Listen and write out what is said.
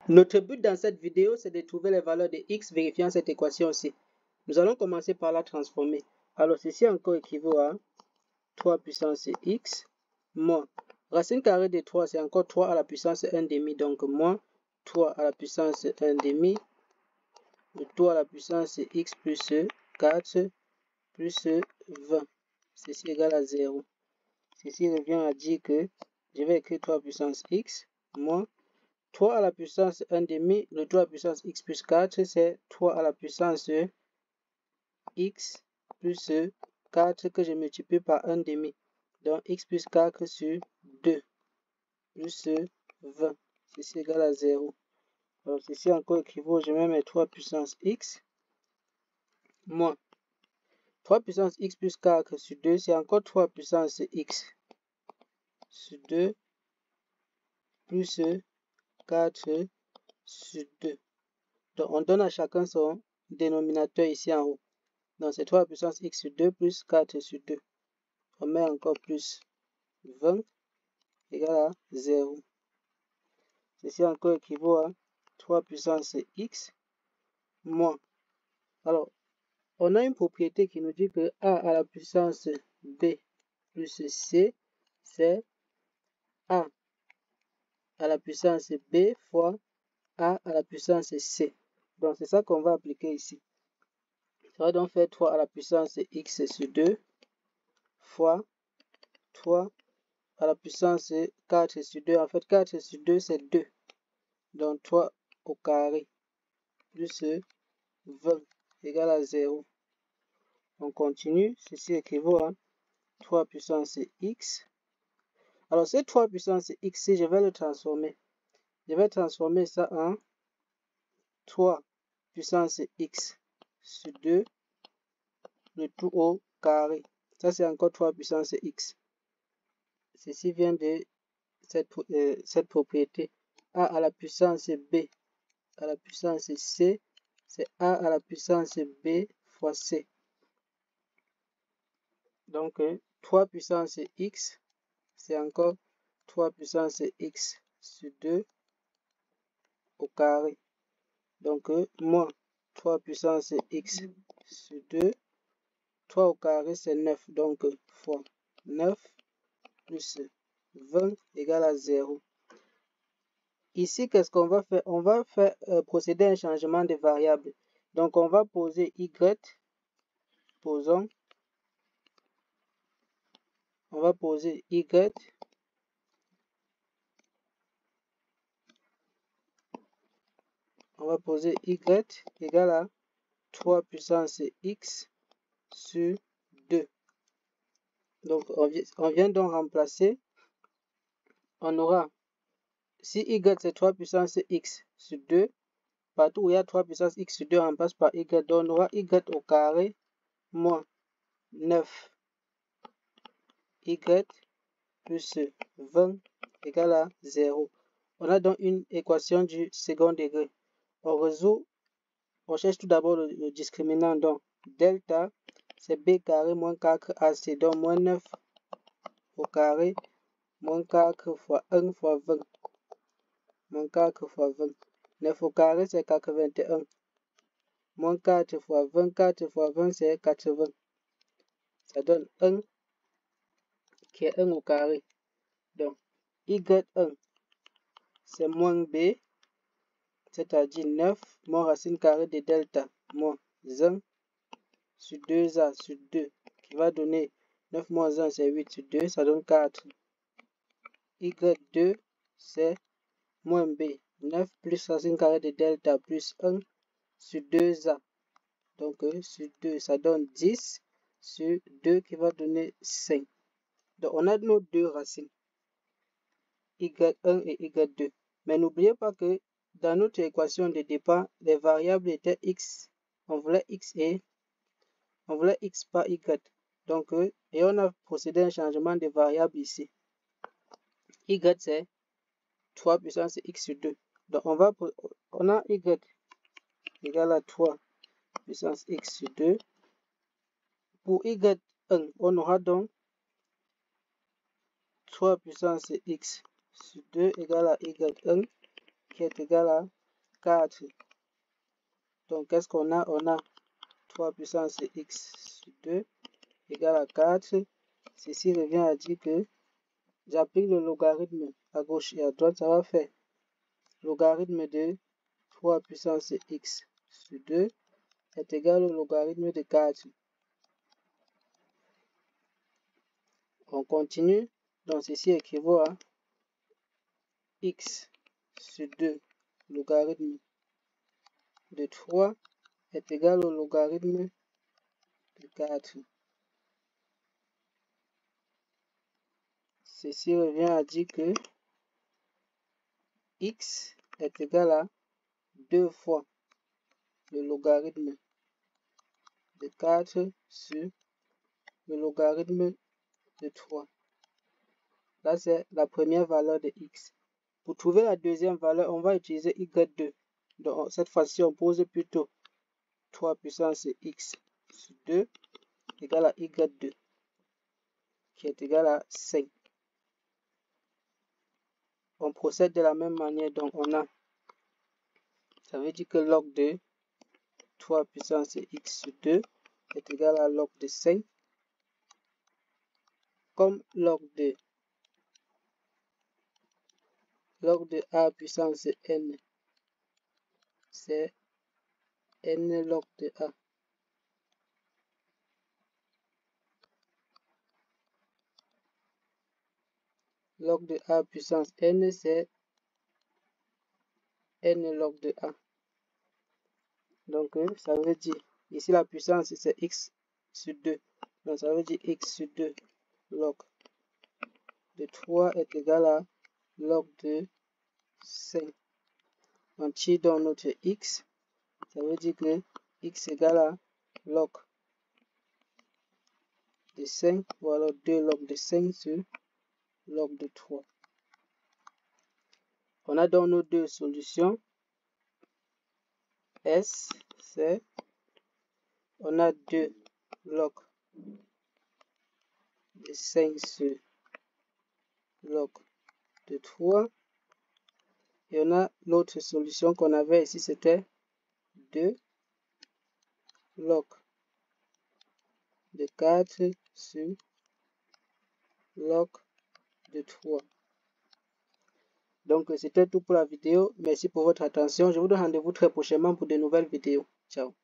Notre but dans cette vidéo, c'est de trouver les valeurs de x vérifiant cette équation-ci. Nous allons commencer par la transformer. Alors, ceci encore équivaut à 3 puissance x moins racine carrée de 3, c'est encore 3 à la puissance 1 demi, donc moins 3 à la puissance 1 demi, 3 à la puissance x plus 4 plus 20. Ceci égale à 0. Ceci revient à dire que je vais écrire 3 puissance x moins 3 à la puissance 1 demi, le 3 à la puissance x plus 4, c'est 3 à la puissance x plus 4 que je multiplie par 1 demi. Donc x plus 4 sur 2 plus 20. Ceci égale à 0. Alors ceci encore équivaut, je vais mettre 3 puissance x moins 3 puissance x plus 4 sur 2, c'est encore 3 puissance x sur 2 plus 4 sur 2. Donc on donne à chacun son dénominateur ici en haut. Donc c'est 3 puissance x sur 2 plus 4 sur 2. On met encore plus 20 égale à 0. Ceci encore équivaut à 3 puissance x moins. Alors, on a une propriété qui nous dit que a à la puissance b plus c, c'est a à la puissance b fois a à la puissance c. Donc c'est ça qu'on va appliquer ici. Ça va donc faire 3 à la puissance x sur 2 fois 3 à la puissance 4 sur 2. En fait, 4 sur 2, c'est 2. Donc 3 au carré plus 20 égale à 0. On continue. Ceci équivaut à 3 puissance x. Alors, ces 3 puissance x, je vais le transformer. Je vais transformer ça en 3 puissance x sur 2, le tout au carré. Ça, c'est encore 3 puissance x. Ceci vient de cette propriété. A à la puissance b à la puissance c, c'est a à la puissance b fois c. Donc, 3 puissance x, c'est encore 3 puissance x sur 2 au carré. Donc, moins 3 puissance x sur 2, 3 au carré, c'est 9. Donc, fois 9 plus 20 égale à 0. Ici, qu'est-ce qu'on va faire? On va faire procéder à un changement de variable. Donc, on va poser y. Posons. On va poser y. On va poser y égale à 3 puissance x sur 2. Donc, on vient donc remplacer. On aura, si y c'est 3 puissance x sur 2, partout où il y a 3 puissance x sur 2, on remplace par y. Donc, on aura y au carré moins 9 y plus 20 égale à 0. On a donc une équation du second degré. On résout, on cherche tout d'abord le discriminant. Donc, delta, c'est b carré moins 4ac. Donc, moins 9 au carré moins 4 fois 1 fois 20. Moins 4 fois 20. 9 au carré, c'est 81. Moins 4 fois 20. 4 fois 20, c'est 80. Ça donne 1 qui est 1 au carré. Donc, y1, c'est moins b, c'est-à-dire 9, moins racine carrée de delta, moins 1 sur 2a sur 2, qui va donner 9 moins 1, c'est 8 sur 2, ça donne 4. y2, c'est moins b, 9 plus racine carrée de delta plus 1 sur 2a. Donc, sur 2, ça donne 10 sur 2 qui va donner 5. Donc, on a nos deux racines, y1 et y2. Mais n'oubliez pas que dans notre équation de départ, les variables étaient x. On voulait x par y. Donc, et on a procédé à un changement de variable ici. Y, c'est 3 puissance x sur 2. Donc, on a y égale à 3 puissance x sur 2. Pour y1, on aura donc 3 puissance x sur 2 égale à y1 qui est égal à 4. Donc, qu'est-ce qu'on a? On a 3 puissance x sur 2 égale à 4. Ceci revient à dire que j'applique le logarithme à gauche et à droite. Ça va faire logarithme de 3 puissance x sur 2 est égal au logarithme de 4. On continue. Donc, ceci équivaut à x sur 2 logarithme de 3 est égal au logarithme de 4. Ceci revient à dire que x est égal à 2 fois le logarithme de 4 sur le logarithme de 3. Là, c'est la première valeur de x. Pour trouver la deuxième valeur, on va utiliser y2. Donc, cette fois-ci, on pose plutôt 3 puissance x sur 2 égale à y2, qui est égal à 5. On procède de la même manière. Donc, on a, ça veut dire que log de 3 puissance x sur 2 est égal à log de 5. Comme log de a puissance n, c'est n log de a. Log de a puissance n, c'est n log de a. Donc, ça veut dire, ici la puissance, c'est x sur 2. Donc, ça veut dire x sur 2 log de 3 est égal à log de 5. On tire dans notre x, ça veut dire que x égale à log de 5, ou alors 2 log de 5 sur log de 3. On a donc nos deux solutions. S, c'est, on a 2 log de 5 sur log de 3. Et on a l'autre solution qu'on avait ici, c'était 2 log de 4 sur log de 3. Donc, c'était tout pour la vidéo. Merci pour votre attention. Je vous donne rendez-vous très prochainement pour de nouvelles vidéos. Ciao.